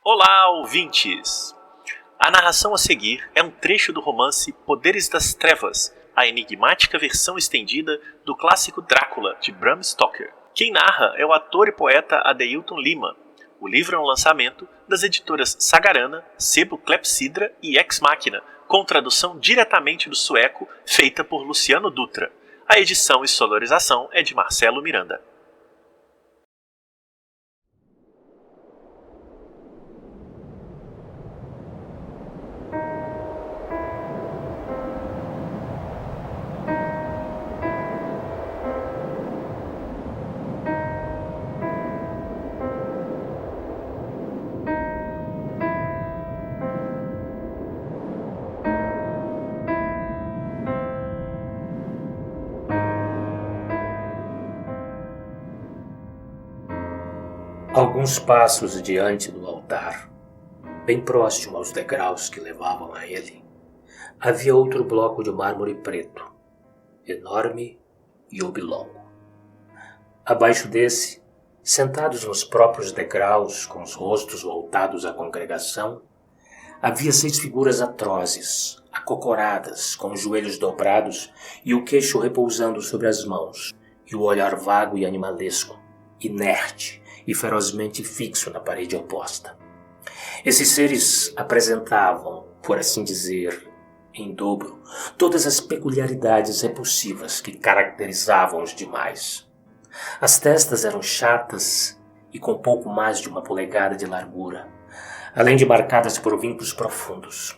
Olá, ouvintes! A narração a seguir é um trecho do romance Poderes das Trevas, a enigmática versão estendida do clássico Drácula, de Bram Stoker. Quem narra é o ator e poeta Adeilton Lima. O livro é um lançamento das editoras Sagarana, Sebo Clepsydra e Ex Machina, com tradução diretamente do sueco, feita por Luciano Dutra. A edição e sonorização é de Marcelo Miranda. Alguns passos diante do altar, bem próximo aos degraus que levavam a ele, havia outro bloco de mármore preto, enorme e oblongo. Abaixo desse, sentados nos próprios degraus, com os rostos voltados à congregação, havia 6 figuras atrozes, acocoradas, com os joelhos dobrados e o queixo repousando sobre as mãos, e o olhar vago e animalesco, inerte, e ferozmente fixo na parede oposta. Esses seres apresentavam, por assim dizer, em dobro, todas as peculiaridades repulsivas que caracterizavam os demais. As testas eram chatas e com pouco mais de 1 polegada de largura, além de marcadas por vincos profundos.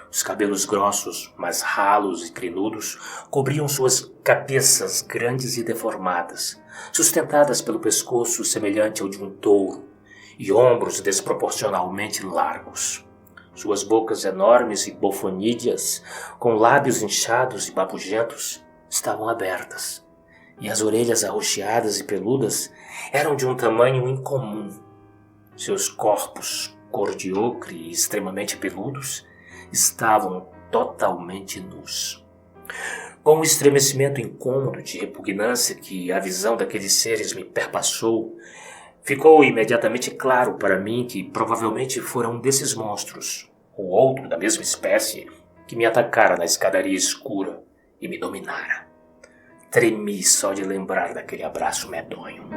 Os cabelos grossos, mas ralos e crinudos, cobriam suas cabeças grandes e deformadas, sustentadas pelo pescoço semelhante ao de um touro, e ombros desproporcionalmente largos. Suas bocas enormes e bofonídeas, com lábios inchados e babugentos, estavam abertas, e as orelhas arroxeadas e peludas eram de um tamanho incomum. Seus corpos, cor de ocre e extremamente peludos, estavam totalmente nus. Com um estremecimento incômodo de repugnância que a visão daqueles seres me perpassou, ficou imediatamente claro para mim que provavelmente fora um desses monstros, ou outro da mesma espécie, que me atacara na escadaria escura e me dominara. Tremi só de lembrar daquele abraço medonho.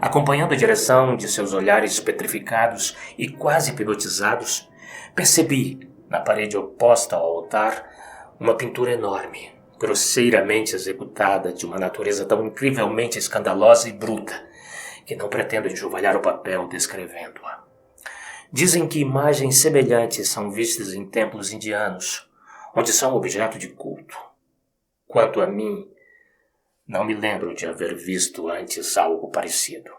Acompanhando a direção de seus olhares petrificados e quase hipnotizados, percebi, na parede oposta ao altar, uma pintura enorme, grosseiramente executada, de uma natureza tão incrivelmente escandalosa e bruta, que não pretendo enxovalhar o papel descrevendo-a. Dizem que imagens semelhantes são vistas em templos indianos, onde são objeto de culto. Quanto a mim, não me lembro de haver visto antes algo parecido.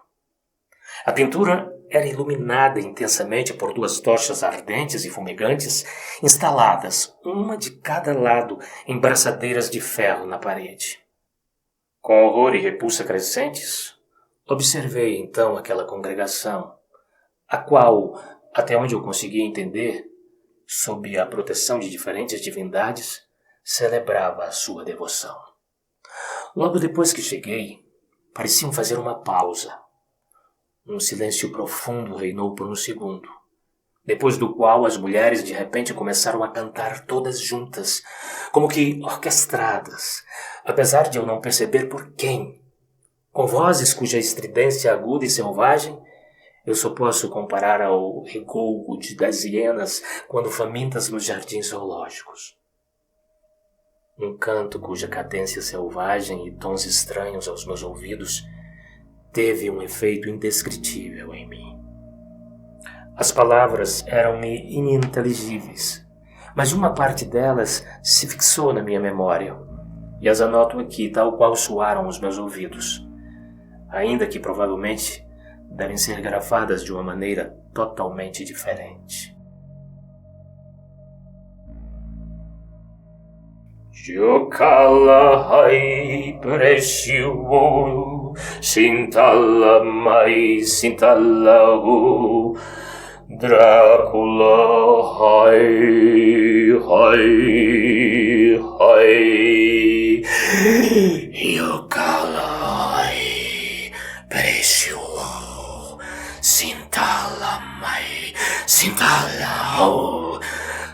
A pintura era iluminada intensamente por 2 tochas ardentes e fumegantes, instaladas, uma de cada lado, em braçadeiras de ferro na parede. Com horror e repulsa crescentes, observei então aquela congregação, a qual, até onde eu conseguia entender, sob a proteção de diferentes divindades, celebrava a sua devoção. Logo depois que cheguei, pareciam fazer uma pausa. Um silêncio profundo reinou por um segundo, depois do qual as mulheres de repente começaram a cantar todas juntas, como que orquestradas, apesar de eu não perceber por quem. Com vozes cuja estridência aguda e selvagem eu só posso comparar ao regougo das hienas quando famintas nos jardins zoológicos. Um canto cuja cadência selvagem e tons estranhos aos meus ouvidos teve um efeito indescritível em mim. As palavras eram-me ininteligíveis, mas uma parte delas se fixou na minha memória, e as anoto aqui tal qual soaram os meus ouvidos, ainda que provavelmente devem ser grafadas de uma maneira totalmente diferente. Jokala hai presio, sintala mai sintala Drácula hai hoi, hoi, Yokalai, Precio, Sintalamai, Sintalau,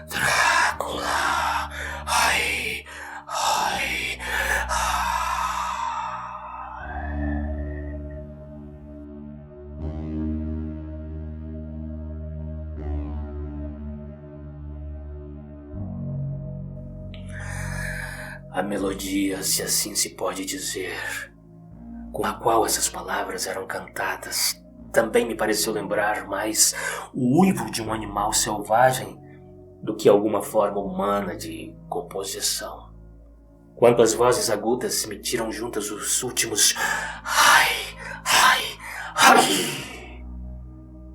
Drácula, ai, ai, a melodia, se assim se pode dizer, com a qual essas palavras eram cantadas, também me pareceu lembrar mais o uivo de um animal selvagem do que alguma forma humana de composição. Quando as vozes agudas emitiram juntas os últimos ai, ai, ai,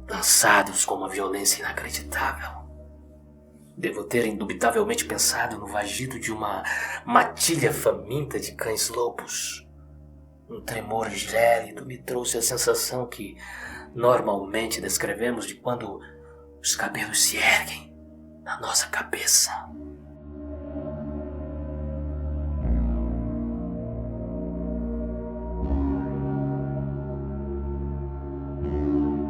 lançados com uma violência inacreditável. Devo ter indubitavelmente pensado no vagido de uma matilha faminta de cães-lobos. Um tremor gélido me trouxe a sensação que normalmente descrevemos de quando os cabelos se erguem na nossa cabeça.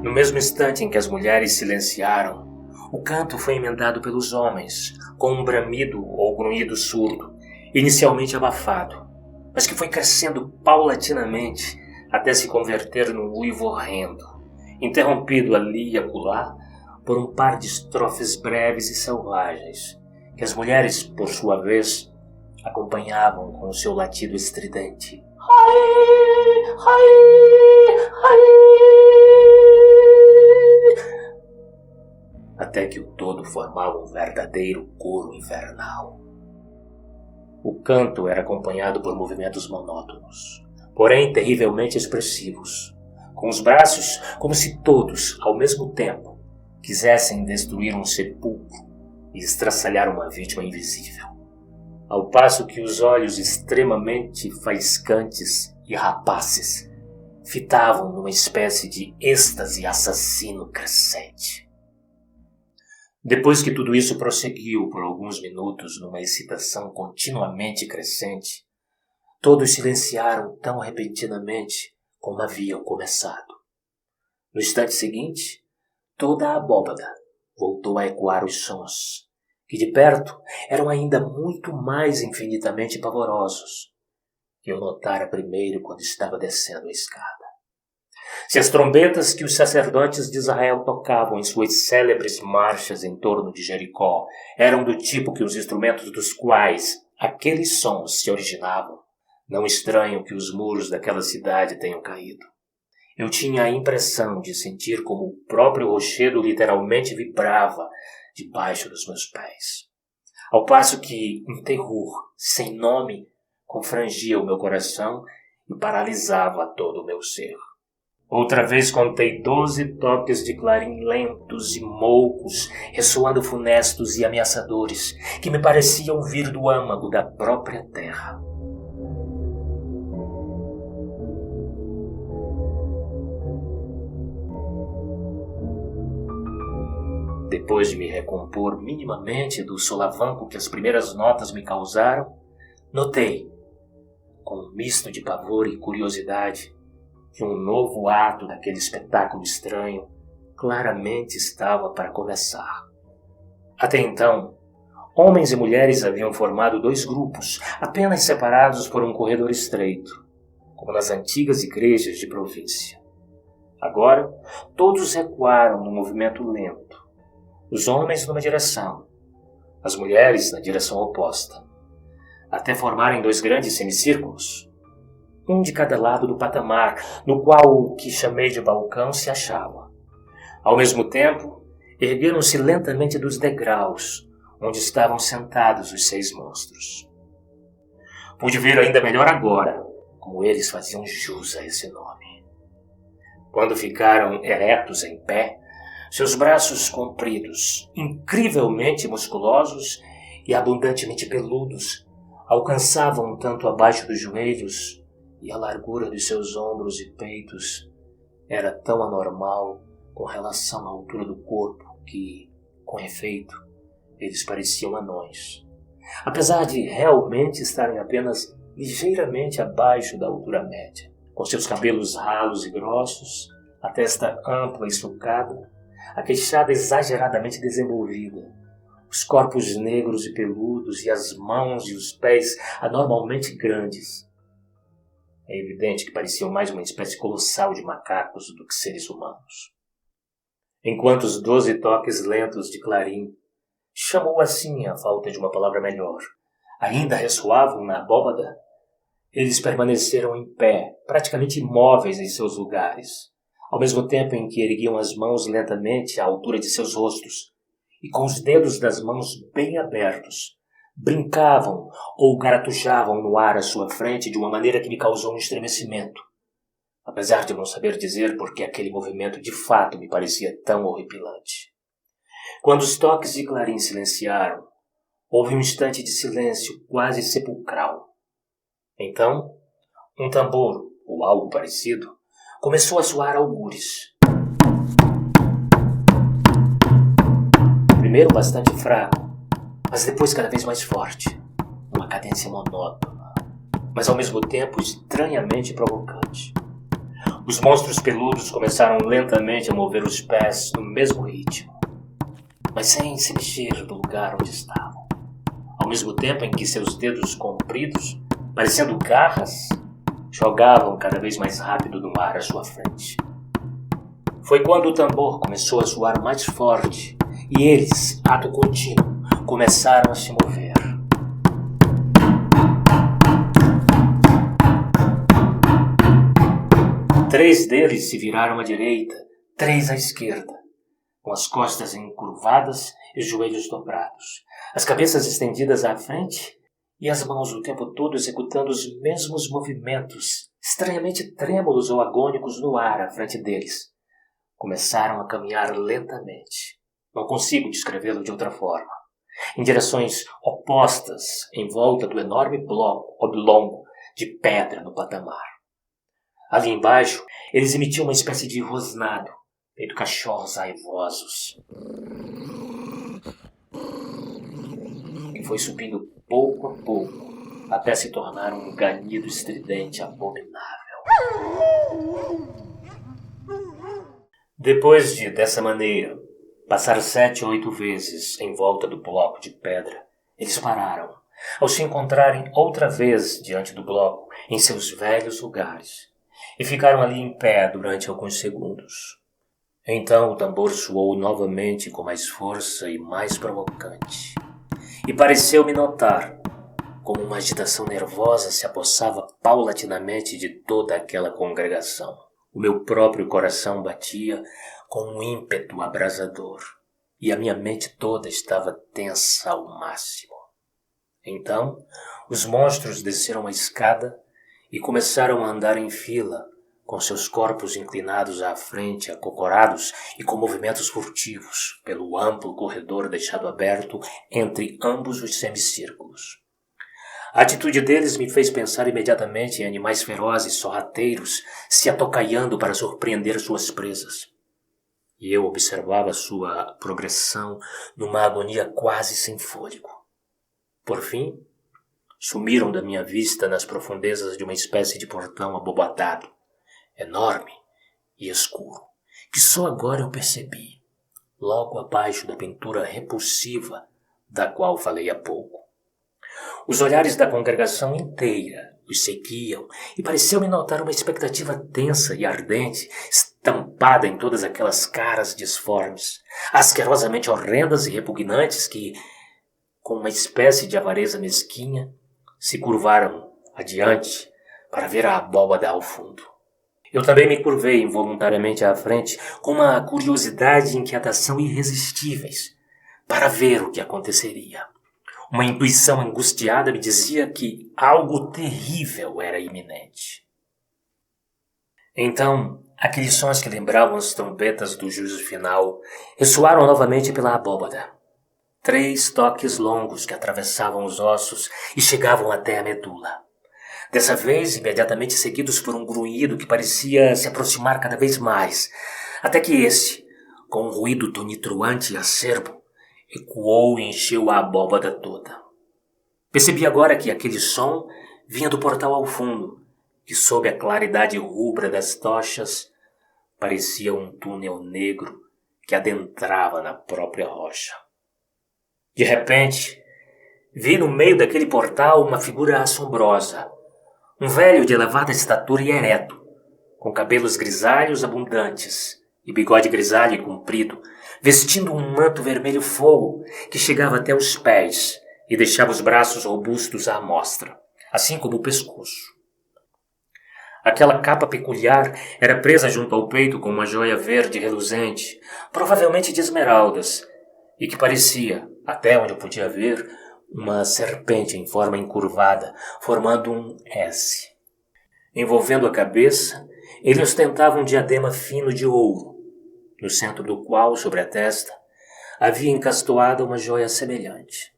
No mesmo instante em que as mulheres silenciaram, o canto foi emendado pelos homens, com um bramido ou grunhido surdo, inicialmente abafado, mas que foi crescendo paulatinamente até se converter num uivo horrendo, interrompido ali e acolá por um par de estrofes breves e selvagens, que as mulheres, por sua vez, acompanhavam com o seu latido estridente. Ai, ai, ai. Até que o todo formava um verdadeiro coro infernal. O canto era acompanhado por movimentos monótonos, porém terrivelmente expressivos, com os braços como se todos, ao mesmo tempo, quisessem destruir um sepulcro e estraçalhar uma vítima invisível, ao passo que os olhos extremamente faiscantes e rapaces fitavam numa espécie de êxtase assassino crescente. Depois que tudo isso prosseguiu por alguns minutos numa excitação continuamente crescente, todos silenciaram tão repentinamente como haviam começado. No instante seguinte, toda a abóbada voltou a ecoar os sons, que de perto eram ainda muito mais infinitamente pavorosos, que eu notara primeiro quando estava descendo a escada. Se as trombetas que os sacerdotes de Israel tocavam em suas célebres marchas em torno de Jericó eram do tipo que os instrumentos dos quais aqueles sons se originavam, não estranho que os muros daquela cidade tenham caído. Eu tinha a impressão de sentir como o próprio rochedo literalmente vibrava debaixo dos meus pés, ao passo que um terror sem nome confrangia o meu coração e paralisava todo o meu ser. Outra vez contei 12 toques de clarim lentos e moucos, ressoando funestos e ameaçadores, que me pareciam vir do âmago da própria terra. Depois de me recompor minimamente do solavanco que as primeiras notas me causaram, notei, com um misto de pavor e curiosidade, que um novo ato daquele espetáculo estranho claramente estava para começar. Até então, homens e mulheres haviam formado 2 grupos, apenas separados por um corredor estreito, como nas antigas igrejas de província. Agora, todos recuaram num movimento lento, os homens numa direção, as mulheres na direção oposta, até formarem 2 grandes semicírculos, um de cada lado do patamar, no qual o que chamei de balcão se achava. Ao mesmo tempo, ergueram-se lentamente dos degraus, onde estavam sentados os 6 monstros. Pude ver ainda melhor agora como eles faziam jus a esse nome. Quando ficaram eretos em pé, seus braços compridos, incrivelmente musculosos e abundantemente peludos, alcançavam um tanto abaixo dos joelhos, e a largura de seus ombros e peitos era tão anormal com relação à altura do corpo que, com efeito, eles pareciam anões, apesar de realmente estarem apenas ligeiramente abaixo da altura média, com seus cabelos ralos e grossos, a testa ampla e sulcada, a queixada exageradamente desenvolvida, os corpos negros e peludos e as mãos e os pés anormalmente grandes. É evidente que pareciam mais uma espécie colossal de macacos do que seres humanos. Enquanto os 12 toques lentos de clarim, chamou assim a falta de uma palavra melhor, ainda ressoavam na abóbada, eles permaneceram em pé, praticamente imóveis em seus lugares, ao mesmo tempo em que erguiam as mãos lentamente à altura de seus rostos, e com os dedos das mãos bem abertos, brincavam ou garatujavam no ar à sua frente de uma maneira que me causou um estremecimento, apesar de não saber dizer por que aquele movimento de fato me parecia tão horripilante. Quando os toques de clarim silenciaram, houve um instante de silêncio quase sepulcral. Então, um tambor, ou algo parecido, começou a soar augures. Primeiro bastante fraco, mas depois cada vez mais forte, uma cadência monótona, mas ao mesmo tempo estranhamente provocante. Os monstros peludos começaram lentamente a mover os pés no mesmo ritmo, mas sem se mexer do lugar onde estavam, ao mesmo tempo em que seus dedos compridos, parecendo garras, jogavam cada vez mais rápido no ar à sua frente. Foi quando o tambor começou a soar mais forte e eles, ato contínuo, começaram a se mover. Três deles se viraram à direita, 3 à esquerda, com as costas encurvadas e os joelhos dobrados, as cabeças estendidas à frente e as mãos o tempo todo executando os mesmos movimentos, estranhamente trêmulos ou agônicos no ar à frente deles. Começaram a caminhar lentamente. Não consigo descrevê-lo de outra forma. Em direções opostas, em volta do enorme bloco oblongo de pedra no patamar. Ali embaixo, eles emitiam uma espécie de rosnado, feito cachorros raivosos. E foi subindo pouco a pouco, até se tornar um ganido estridente abominável. Depois de, dessa maneira, passar 7 ou 8 vezes em volta do bloco de pedra, eles pararam, ao se encontrarem outra vez diante do bloco, em seus velhos lugares, e ficaram ali em pé durante alguns segundos. Então o tambor soou novamente com mais força e mais provocante, e pareceu-me notar como uma agitação nervosa se apossava paulatinamente de toda aquela congregação. O meu próprio coração batia com um ímpeto abrasador, e a minha mente toda estava tensa ao máximo. Então, os monstros desceram a escada e começaram a andar em fila, com seus corpos inclinados à frente, acocorados e com movimentos furtivos, pelo amplo corredor deixado aberto entre ambos os semicírculos. A atitude deles me fez pensar imediatamente em animais ferozes sorrateiros se atocaiando para surpreender suas presas. E eu observava sua progressão numa agonia quase sem fôlego. Por fim, sumiram da minha vista nas profundezas de uma espécie de portão abobadado, enorme e escuro, que só agora eu percebi, logo abaixo da pintura repulsiva da qual falei há pouco. Os olhares da congregação inteira os seguiam e pareceu-me notar uma expectativa tensa e ardente estampada em todas aquelas caras disformes, asquerosamente horrendas e repugnantes que, com uma espécie de avareza mesquinha, se curvaram adiante para ver a abóbada ao fundo. Eu também me curvei involuntariamente à frente com uma curiosidade e inquietação irresistíveis para ver o que aconteceria. Uma intuição angustiada me dizia que algo terrível era iminente. Então, aqueles sons que lembravam as trombetas do juízo final ressoaram novamente pela abóbada. 3 toques longos que atravessavam os ossos e chegavam até a medula. Dessa vez, imediatamente seguidos por um grunhido que parecia se aproximar cada vez mais, até que esse, com um ruído tonitruante e acerbo, ecoou e encheu a abóbada toda. Percebi agora que aquele som vinha do portal ao fundo, que sob a claridade rubra das tochas parecia um túnel negro que adentrava na própria rocha. De repente, vi no meio daquele portal uma figura assombrosa, um velho de elevada estatura e ereto, com cabelos grisalhos abundantes e bigode grisalho e comprido, vestindo um manto vermelho fogo que chegava até os pés e deixava os braços robustos à mostra, assim como o pescoço. Aquela capa peculiar era presa junto ao peito com uma joia verde reluzente, provavelmente de esmeraldas, e que parecia, até onde eu podia ver, uma serpente em forma encurvada, formando um S. Envolvendo a cabeça, ele ostentava um diadema fino de ouro, no centro do qual, sobre a testa, havia encastoada uma joia semelhante.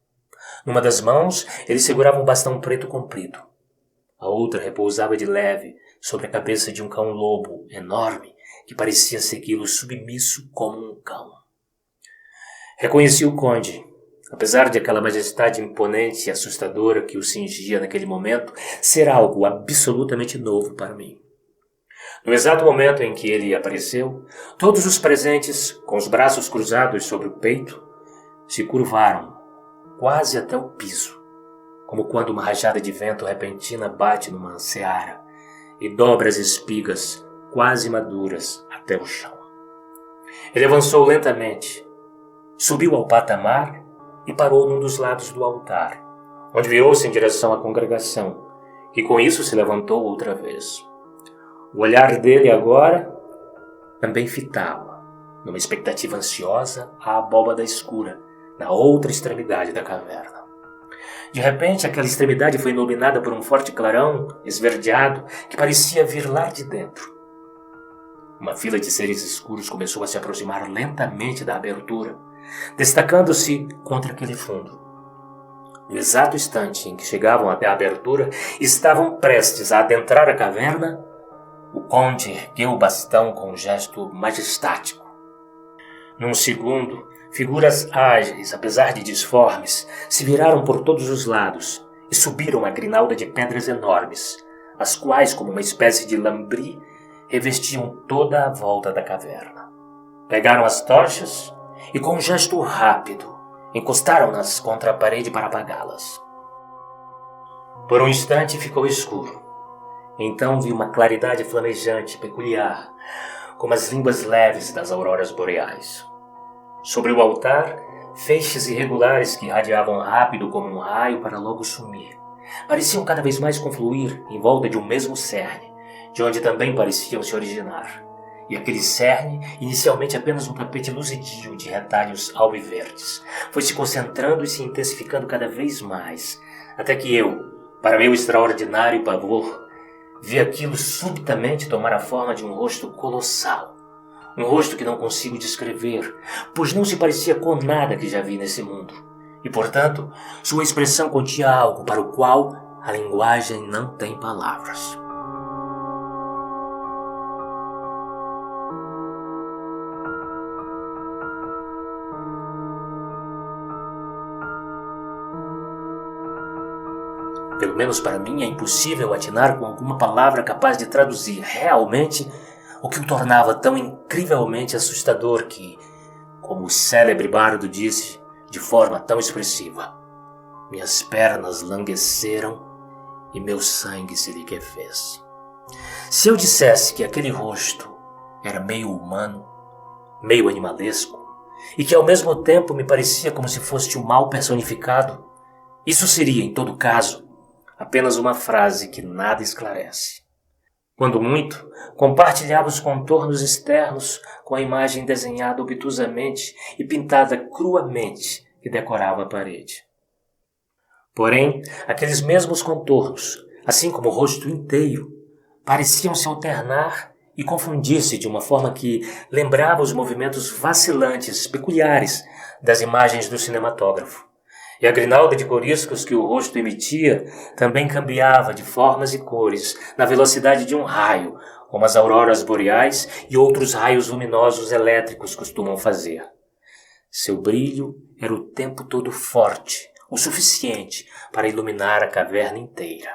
Numa das mãos, ele segurava um bastão preto comprido. A outra repousava de leve sobre a cabeça de um cão-lobo enorme que parecia segui-lo submisso como um cão. Reconheci o conde. Apesar de aquela majestade imponente e assustadora que o cingia naquele momento ser algo absolutamente novo para mim. No exato momento em que ele apareceu, todos os presentes, com os braços cruzados sobre o peito, se curvaram quase até o piso, como quando uma rajada de vento repentina bate numa seara e dobra as espigas quase maduras até o chão. Ele avançou lentamente, subiu ao patamar e parou num dos lados do altar, onde virou-se em direção à congregação, que com isso se levantou outra vez. O olhar dele agora também fitava, numa expectativa ansiosa, a abóbada escura, na outra extremidade da caverna. De repente, aquela extremidade foi iluminada por um forte clarão esverdeado que parecia vir lá de dentro. Uma fila de seres escuros começou a se aproximar lentamente da abertura, destacando-se contra aquele fundo. No exato instante em que chegavam até a abertura, estavam prestes a adentrar a caverna, o conde ergueu o bastão com um gesto majestático. Num segundo, figuras ágeis, apesar de disformes, se viraram por todos os lados e subiram a grinalda de pedras enormes, as quais, como uma espécie de lambri, revestiam toda a volta da caverna. Pegaram as tochas e, com um gesto rápido, encostaram-nas contra a parede para apagá-las. Por um instante ficou escuro. Então vi uma claridade flamejante peculiar, como as línguas leves das auroras boreais. Sobre o altar, feixes irregulares que irradiavam rápido como um raio para logo sumir. Pareciam cada vez mais confluir em volta de um mesmo cerne, de onde também pareciam se originar. E aquele cerne, inicialmente apenas um tapete luzidio de retalhos alviverdes, foi se concentrando e se intensificando cada vez mais, até que eu, para meu extraordinário pavor, vi aquilo subitamente tomar a forma de um rosto colossal. Um rosto que não consigo descrever, pois não se parecia com nada que já vi nesse mundo. E, portanto, sua expressão continha algo para o qual a linguagem não tem palavras. Pelo menos para mim é impossível atinar com alguma palavra capaz de traduzir realmente o que o tornava tão incrivelmente assustador que, como o célebre bardo disse de forma tão expressiva, minhas pernas langueceram e meu sangue se liquefez. Se eu dissesse que aquele rosto era meio humano, meio animalesco, e que ao mesmo tempo me parecia como se fosse o mal personificado, isso seria, em todo caso, apenas uma frase que nada esclarece. Quando muito, compartilhava os contornos externos com a imagem desenhada obtusamente e pintada cruamente que decorava a parede. Porém, aqueles mesmos contornos, assim como o rosto inteiro, pareciam se alternar e confundir-se de uma forma que lembrava os movimentos vacilantes, peculiares das imagens do cinematógrafo. E a grinalda de coriscos que o rosto emitia também cambiava de formas e cores na velocidade de um raio, como as auroras boreais e outros raios luminosos elétricos costumam fazer. Seu brilho era o tempo todo forte, o suficiente para iluminar a caverna inteira.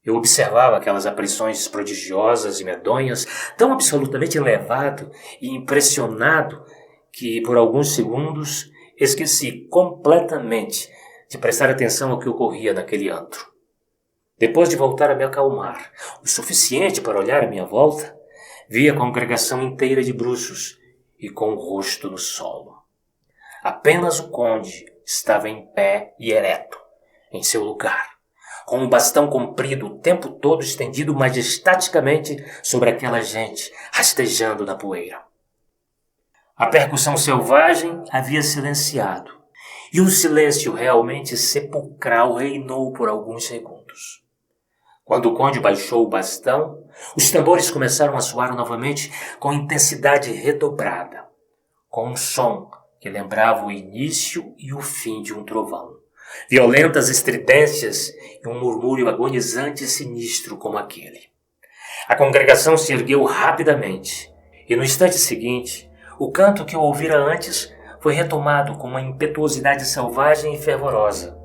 Eu observava aquelas aparições prodigiosas e medonhas, tão absolutamente elevado e impressionado que, por alguns segundos, esqueci completamente de prestar atenção ao que ocorria naquele antro. Depois de voltar a me acalmar, o suficiente para olhar à minha volta, vi a congregação inteira de bruços e com o rosto no solo. Apenas o conde estava em pé e ereto, em seu lugar, com um bastão comprido o tempo todo estendido majestaticamente sobre aquela gente, rastejando na poeira. A percussão selvagem havia silenciado, e um silêncio realmente sepulcral reinou por alguns segundos. Quando o conde baixou o bastão, os tambores começaram a soar novamente com intensidade redobrada, com um som que lembrava o início e o fim de um trovão, violentas estridências e um murmúrio agonizante e sinistro como aquele. A congregação se ergueu rapidamente, e no instante seguinte, o canto que eu ouvira antes foi retomado com uma impetuosidade selvagem e fervorosa.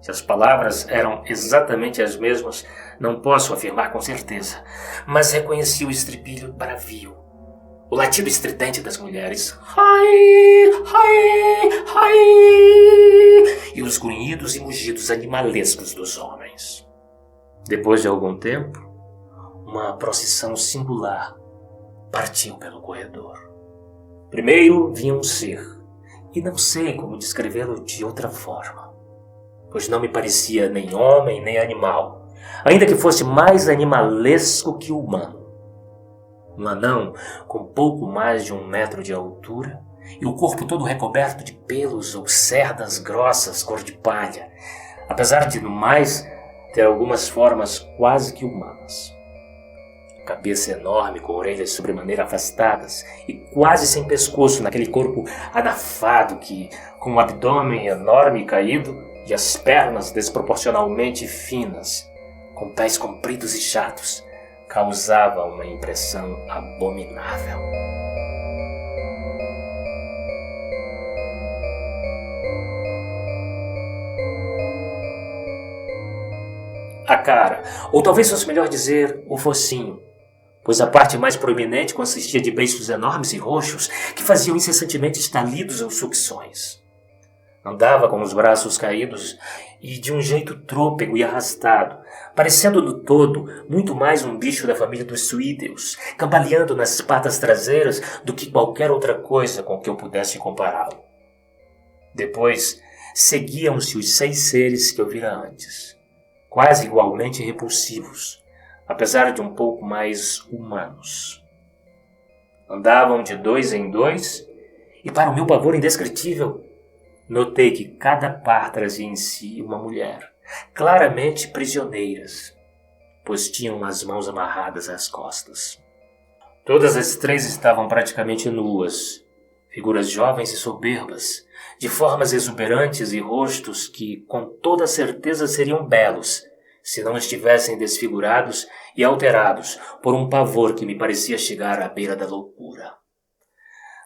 Se as palavras eram exatamente as mesmas, não posso afirmar com certeza, mas reconheci o estribilho bravio, o latido estridente das mulheres, ai, ai, ai, e os grunhidos e mugidos animalescos dos homens. Depois de algum tempo, uma procissão singular partiu pelo corredor. Primeiro vinha um ser, e não sei como descrevê-lo de outra forma, pois não me parecia nem homem nem animal, ainda que fosse mais animalesco que humano. Um anão com pouco mais de 1 metro de altura e o corpo todo recoberto de pelos ou cerdas grossas cor de palha, apesar de, no mais, ter algumas formas quase que humanas. Cabeça enorme com orelhas sobremaneira afastadas e quase sem pescoço naquele corpo anafado que, com o abdômen enorme e caído e as pernas desproporcionalmente finas, com pés compridos e chatos, causava uma impressão abominável. A cara, ou talvez fosse melhor dizer o focinho, pois a parte mais proeminente consistia de beiços enormes e roxos que faziam incessantemente estalidos ou sucções. Andava com os braços caídos e de um jeito trôpego e arrastado, parecendo no todo muito mais um bicho da família dos suídeos, cambaleando nas patas traseiras do que qualquer outra coisa com que eu pudesse compará-lo. Depois seguiam-se os 6 seres que eu vira antes, quase igualmente repulsivos, apesar de um pouco mais humanos. Andavam de 2 em 2 e, para o meu pavor indescritível, notei que cada par trazia em si uma mulher, claramente prisioneiras, pois tinham as mãos amarradas às costas. Todas as 3 estavam praticamente nuas, figuras jovens e soberbas, de formas exuberantes e rostos que, com toda certeza, seriam belos, se não estivessem desfigurados e alterados por um pavor que me parecia chegar à beira da loucura.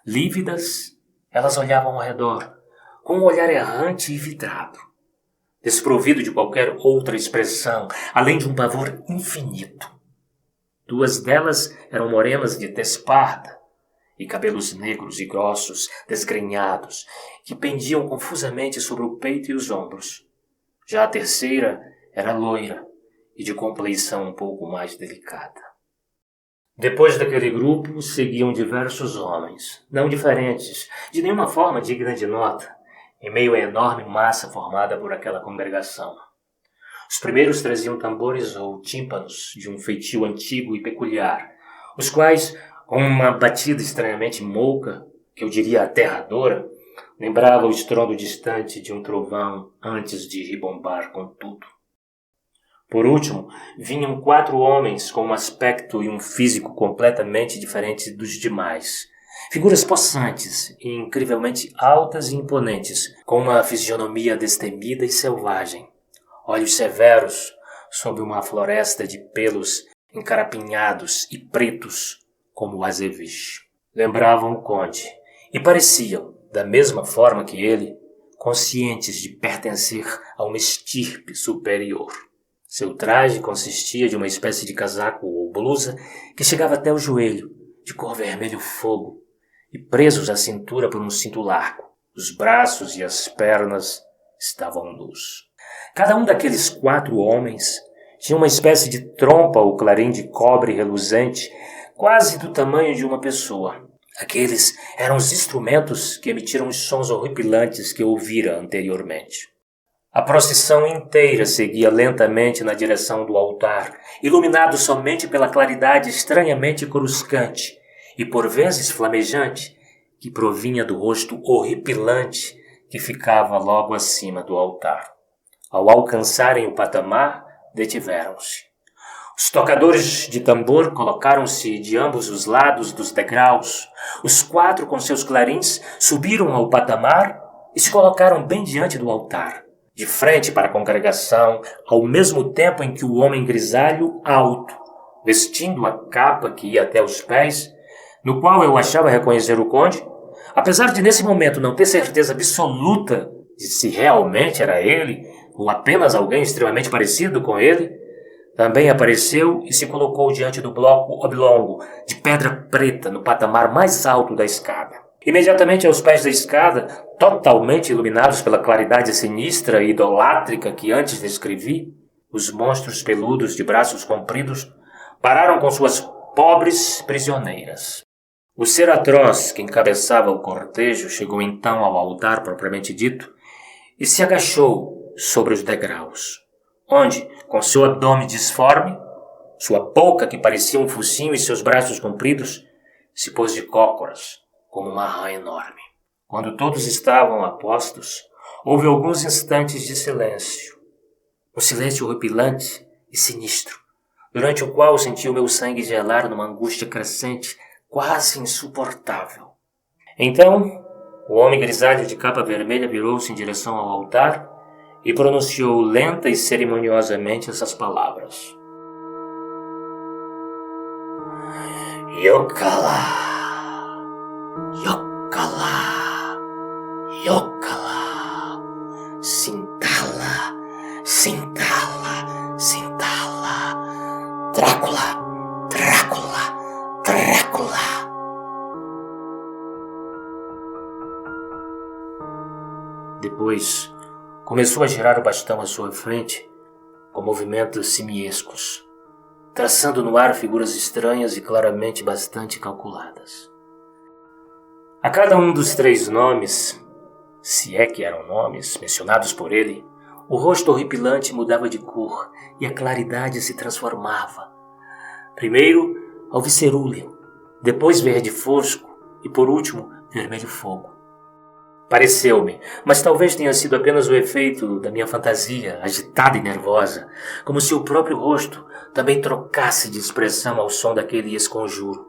Lívidas, elas olhavam ao redor, com um olhar errante e vidrado, desprovido de qualquer outra expressão, além de um pavor infinito. 2 delas eram morenas de tez parda e cabelos negros e grossos, desgrenhados, que pendiam confusamente sobre o peito e os ombros. Já a terceira era loira e de compleição um pouco mais delicada. Depois daquele grupo, seguiam diversos homens, não diferentes, de nenhuma forma digna de nota, em meio à enorme massa formada por aquela congregação. Os primeiros traziam tambores ou tímpanos de um feitio antigo e peculiar, os quais, com uma batida estranhamente mouca, que eu diria aterradora, lembrava o estrondo distante de um trovão antes de ribombar com tudo. Por último, vinham 4 homens com um aspecto e um físico completamente diferentes dos demais. Figuras possantes e incrivelmente altas e imponentes, com uma fisionomia destemida e selvagem. Olhos severos, sob uma floresta de pelos encarapinhados e pretos como o azeviche. Lembravam o conde e pareciam, da mesma forma que ele, conscientes de pertencer a uma estirpe superior. Seu traje consistia de uma espécie de casaco ou blusa que chegava até o joelho, de cor vermelho fogo, e presos à cintura por um cinto largo. Os braços e as pernas estavam nus. Cada um daqueles 4 homens tinha uma espécie de trompa ou clarim de cobre reluzente, quase do tamanho de uma pessoa. Aqueles eram os instrumentos que emitiram os sons horripilantes que eu ouvira anteriormente. A procissão inteira seguia lentamente na direção do altar, iluminado somente pela claridade estranhamente coruscante e por vezes flamejante, que provinha do rosto horripilante que ficava logo acima do altar. Ao alcançarem o patamar, detiveram-se. Os tocadores de tambor colocaram-se de ambos os lados dos degraus. Os 4 com seus clarins subiram ao patamar e se colocaram bem diante do altar, de frente para a congregação, ao mesmo tempo em que o homem grisalho, alto, vestindo a capa que ia até os pés, no qual eu achava reconhecer o conde, apesar de nesse momento não ter certeza absoluta de se realmente era ele ou apenas alguém extremamente parecido com ele, também apareceu e se colocou diante do bloco oblongo de pedra preta no patamar mais alto da escada. Imediatamente aos pés da escada, totalmente iluminados pela claridade sinistra e idolátrica que antes descrevi, os monstros peludos de braços compridos pararam com suas pobres prisioneiras. O ser atroz que encabeçava o cortejo chegou então ao altar propriamente dito e se agachou sobre os degraus, onde, com seu abdômen disforme, sua boca que parecia um focinho e seus braços compridos, se pôs de cócoras, como uma rã enorme. Quando todos estavam a postos, houve alguns instantes de silêncio. Um silêncio horripilante e sinistro, durante o qual senti o meu sangue gelar numa angústia crescente, quase insuportável. Então, o homem grisalho de capa vermelha virou-se em direção ao altar e pronunciou lenta e cerimoniosamente essas palavras. Yokala, Yokala, Yokala, Sintala, Sintala, Sintala, Drácula, Drácula, Drácula. Depois, começou a girar o bastão à sua frente, com movimentos simiescos, traçando no ar figuras estranhas e claramente bastante calculadas. A cada um dos 3 nomes, se é que eram nomes mencionados por ele, o rosto horripilante mudava de cor e a claridade se transformava. Primeiro, alvicerúleo, depois verde fosco e, por último, vermelho fogo. Pareceu-me, mas talvez tenha sido apenas o efeito da minha fantasia, agitada e nervosa, como se o próprio rosto também trocasse de expressão ao som daquele esconjuro,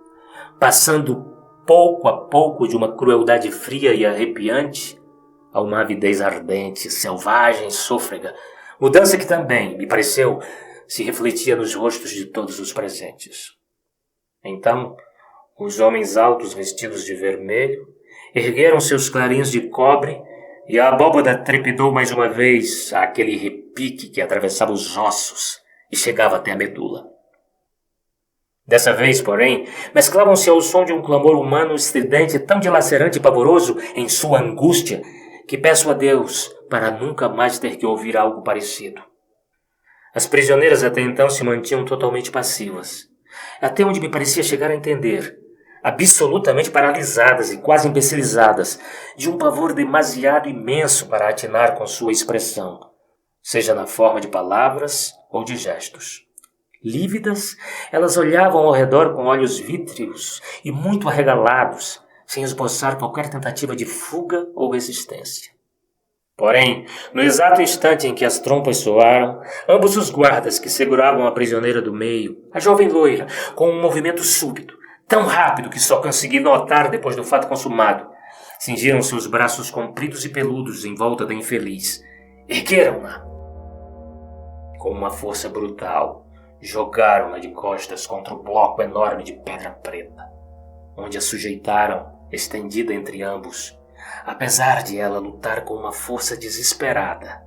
passando pouco a pouco de uma crueldade fria e arrepiante a uma avidez ardente, selvagem, sôfrega, mudança que também, me pareceu, se refletia nos rostos de todos os presentes. Então, os homens altos vestidos de vermelho ergueram seus clarins de cobre e a abóbada trepidou mais uma vez àquele repique que atravessava os ossos e chegava até a medula. Dessa vez, porém, mesclavam-se ao som de um clamor humano estridente tão dilacerante e pavoroso em sua angústia que peço a Deus para nunca mais ter que ouvir algo parecido. As prisioneiras até então se mantinham totalmente passivas, até onde me parecia chegar a entender, absolutamente paralisadas e quase imbecilizadas, de um pavor demasiado imenso para atinar com sua expressão, seja na forma de palavras ou de gestos. Lívidas, elas olhavam ao redor com olhos vítreos e muito arregalados, sem esboçar qualquer tentativa de fuga ou resistência. Porém, no exato instante em que as trompas soaram, ambos os guardas que seguravam a prisioneira do meio, a jovem loira, com um movimento súbito, tão rápido que só consegui notar depois do fato consumado, cingiram seus braços compridos e peludos em volta da infeliz. Ergueram-na. Com uma força brutal, jogaram-na de costas contra o bloco enorme de pedra preta, onde a sujeitaram, estendida entre ambos, apesar de ela lutar com uma força desesperada,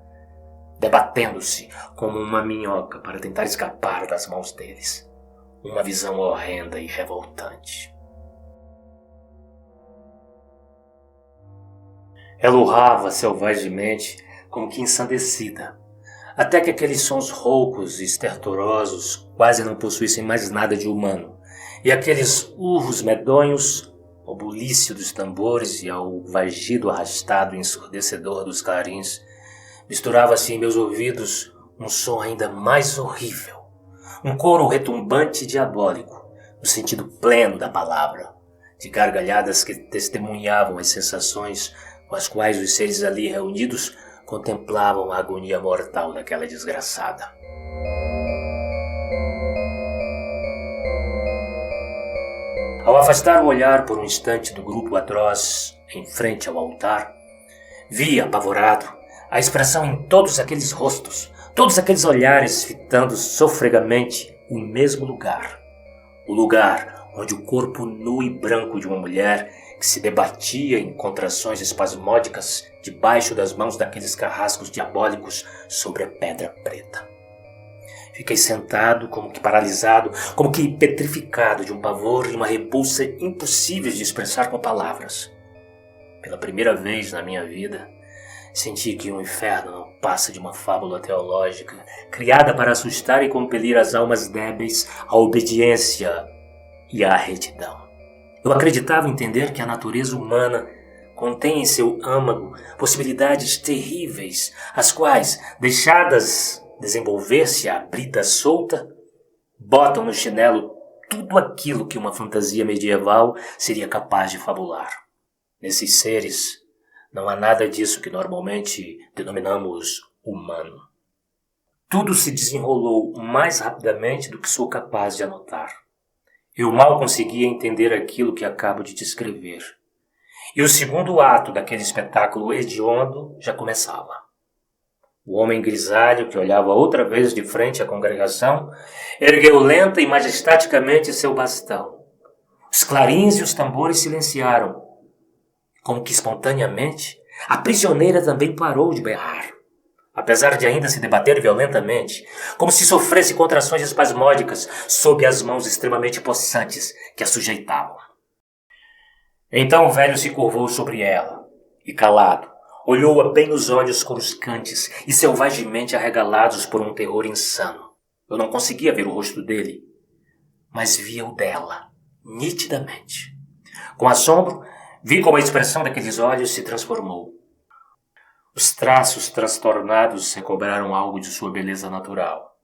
debatendo-se como uma minhoca para tentar escapar das mãos deles. Uma visão horrenda e revoltante. Ela urrava selvagemente, como que ensandecida, até que aqueles sons roucos e estertorosos quase não possuíssem mais nada de humano, e aqueles urros medonhos, ao bulício dos tambores e ao vagido arrastado e ensurdecedor dos clarins, misturava-se em meus ouvidos um som ainda mais horrível, um coro retumbante e diabólico, no sentido pleno da palavra, de gargalhadas que testemunhavam as sensações com as quais os seres ali reunidos contemplavam a agonia mortal daquela desgraçada. Ao afastar o olhar por um instante do grupo atroz em frente ao altar, vi, apavorado, a expressão em todos aqueles rostos, todos aqueles olhares fitando sofregamente o mesmo lugar. O lugar onde o corpo nu e branco de uma mulher que se debatia em contrações espasmódicas debaixo das mãos daqueles carrascos diabólicos sobre a pedra preta. Fiquei sentado, como que paralisado, como que petrificado de um pavor e uma repulsa impossíveis de expressar com palavras. Pela primeira vez na minha vida, senti que o inferno não passa de uma fábula teológica, criada para assustar e compelir as almas débeis à obediência e à retidão. Eu acreditava entender que a natureza humana contém em seu âmago possibilidades terríveis, as quais, deixadas desenvolver-se à brida solta, botam no chinelo tudo aquilo que uma fantasia medieval seria capaz de fabular. Nesses seres, não há nada disso que normalmente denominamos humano. Tudo se desenrolou mais rapidamente do que sou capaz de anotar. Eu mal conseguia entender aquilo que acabo de descrever. E o segundo ato daquele espetáculo hediondo já começava. O homem grisalho, que olhava outra vez de frente à congregação, ergueu lenta e majestaticamente seu bastão. Os clarins e os tambores silenciaram. Como que espontaneamente, a prisioneira também parou de berrar, apesar de ainda se debater violentamente, como se sofresse contrações espasmódicas sob as mãos extremamente possantes que a sujeitavam. Então o velho se curvou sobre ela, e calado, olhou-a bem nos olhos coruscantes e selvagemente arregalados por um terror insano. Eu não conseguia ver o rosto dele, mas via o dela, nitidamente. Com assombro, vi como a expressão daqueles olhos se transformou. Os traços transtornados recobraram algo de sua beleza natural.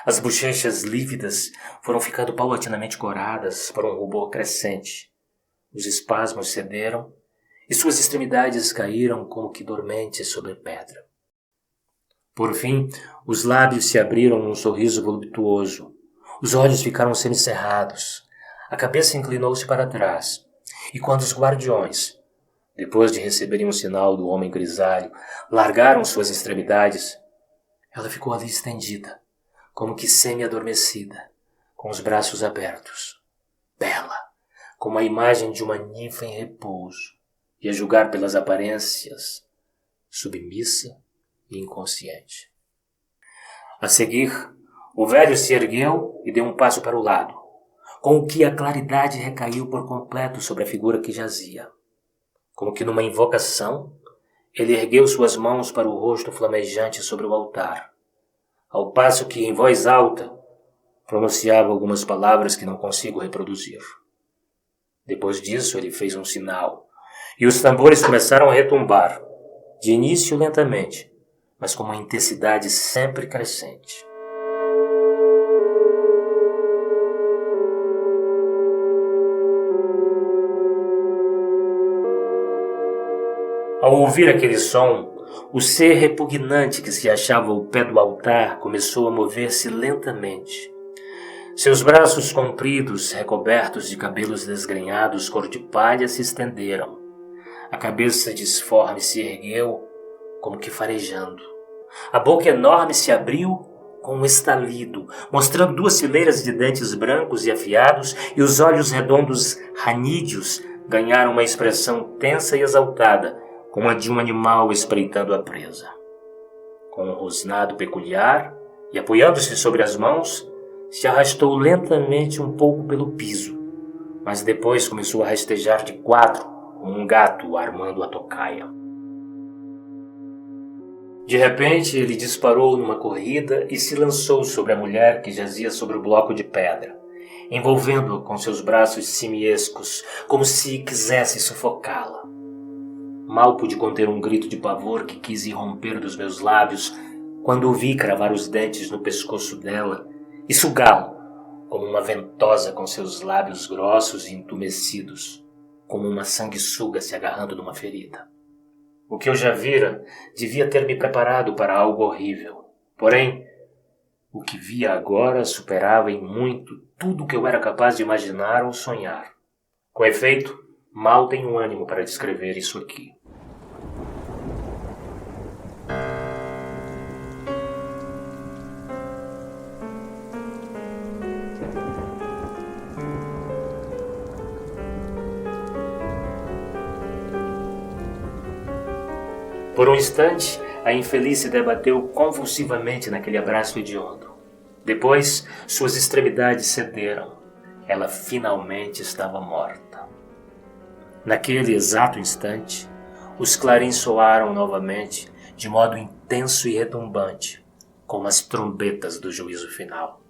As bochechas lívidas foram ficando paulatinamente coradas para um rubor crescente. Os espasmos cederam e suas extremidades caíram como que dormentes sobre pedra. Por fim, os lábios se abriram num sorriso voluptuoso. Os olhos ficaram semicerrados. A cabeça inclinou-se para trás. E quando os guardiões, depois de receberem um sinal do homem grisalho, largaram suas extremidades, ela ficou ali estendida, como que semi-adormecida, com os braços abertos, bela, como a imagem de uma ninfa em repouso, e a julgar pelas aparências, submissa e inconsciente. A seguir, o velho se ergueu e deu um passo para o lado, com o que a claridade recaiu por completo sobre a figura que jazia. Como que numa invocação, ele ergueu suas mãos para o rosto flamejante sobre o altar, ao passo que, em voz alta, pronunciava algumas palavras que não consigo reproduzir. Depois disso, ele fez um sinal, e os tambores começaram a retumbar, de início lentamente, mas com uma intensidade sempre crescente. Ao ouvir aquele som, o ser repugnante que se achava ao pé do altar começou a mover-se lentamente. Seus braços compridos, recobertos de cabelos desgrenhados cor de palha, se estenderam. A cabeça disforme se ergueu, como que farejando. A boca enorme se abriu com um estalido, mostrando duas fileiras de dentes brancos e afiados e os olhos redondos ranídeos ganharam uma expressão tensa e exaltada, como a de um animal espreitando a presa. Com um rosnado peculiar e apoiando-se sobre as mãos, se arrastou lentamente um pouco pelo piso, mas depois começou a rastejar de quatro, como um gato armando a tocaia. De repente, ele disparou numa corrida e se lançou sobre a mulher que jazia sobre o bloco de pedra, envolvendo-a com seus braços simiescos, como se quisesse sufocá-la. Mal pude conter um grito de pavor que quis irromper dos meus lábios quando o vi cravar os dentes no pescoço dela e sugá-lo, como uma ventosa com seus lábios grossos e entumecidos, como uma sanguessuga se agarrando numa ferida. O que eu já vira devia ter me preparado para algo horrível. Porém, o que via agora superava em muito tudo o que eu era capaz de imaginar ou sonhar. Com efeito, mal tenho ânimo para descrever isso aqui. Por um instante, a infeliz se debateu convulsivamente naquele abraço hediondo. Depois, suas extremidades cederam. Ela finalmente estava morta. Naquele exato instante, os clarins soaram novamente, de modo intenso e retumbante, como as trombetas do juízo final.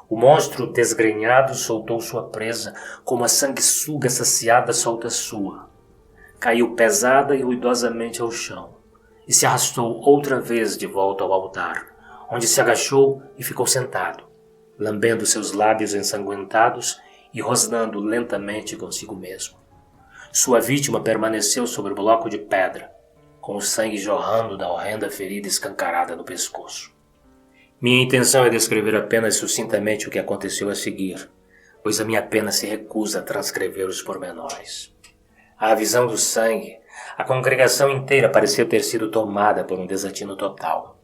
O monstro desgrenhado soltou sua presa, como a sanguessuga saciada solta sua. Caiu pesada e ruidosamente ao chão, e se arrastou outra vez de volta ao altar, onde se agachou e ficou sentado, lambendo seus lábios ensanguentados e rosnando lentamente consigo mesmo. Sua vítima permaneceu sobre o bloco de pedra, com o sangue jorrando da horrenda ferida escancarada no pescoço. Minha intenção é descrever apenas sucintamente o que aconteceu a seguir, pois a minha pena se recusa a transcrever os pormenores. À visão do sangue, a congregação inteira parecia ter sido tomada por um desatino total.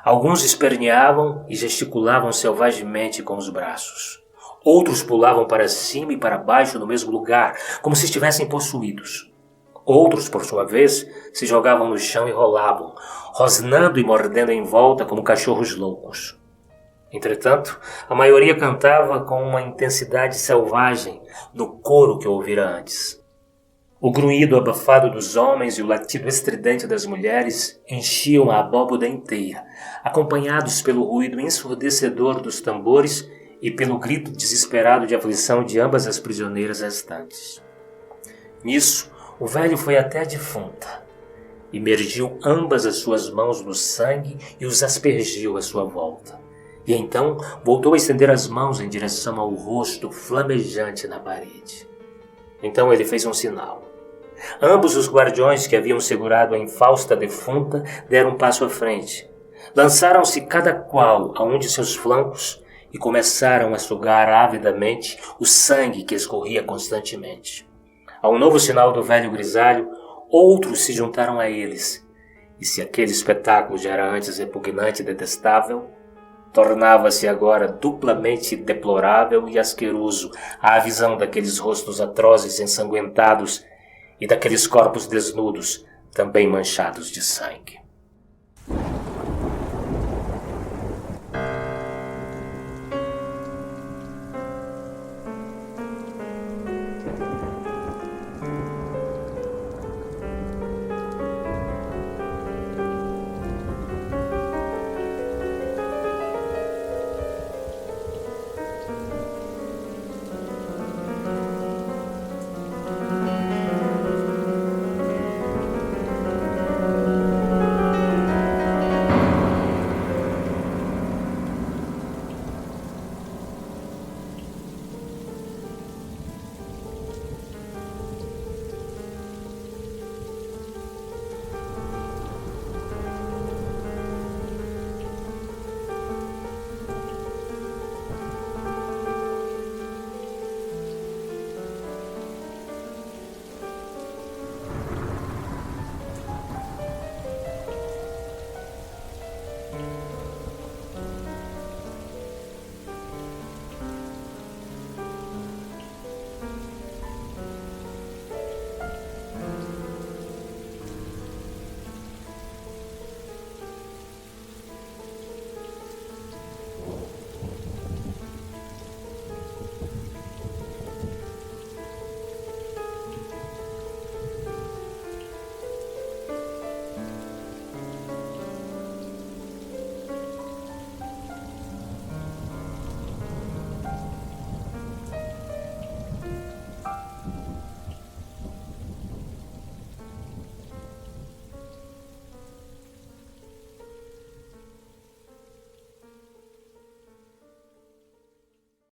Alguns esperneavam e gesticulavam selvagemente com os braços. Outros pulavam para cima e para baixo no mesmo lugar, como se estivessem possuídos. Outros, por sua vez, se jogavam no chão e rolavam, rosnando e mordendo em volta como cachorros loucos. Entretanto, a maioria cantava com uma intensidade selvagem no coro que eu ouvira antes. O grunhido abafado dos homens e o latido estridente das mulheres enchiam a abóboda inteira, acompanhados pelo ruído ensurdecedor dos tambores e pelo grito desesperado de aflição de ambas as prisioneiras restantes. Nisso, o velho foi até a defunta, imergiu ambas as suas mãos no sangue e os aspergiu à sua volta. E então voltou a estender as mãos em direção ao rosto flamejante na parede. Então ele fez um sinal. Ambos os guardiões que haviam segurado a infausta defunta deram um passo à frente. Lançaram-se cada qual a um de seus flancos e começaram a sugar avidamente o sangue que escorria constantemente. Ao novo sinal do velho grisalho, outros se juntaram a eles. E se aquele espetáculo já era antes repugnante e detestável, tornava-se agora duplamente deplorável e asqueroso à visão daqueles rostos atrozes e ensanguentados e daqueles corpos desnudos, também manchados de sangue.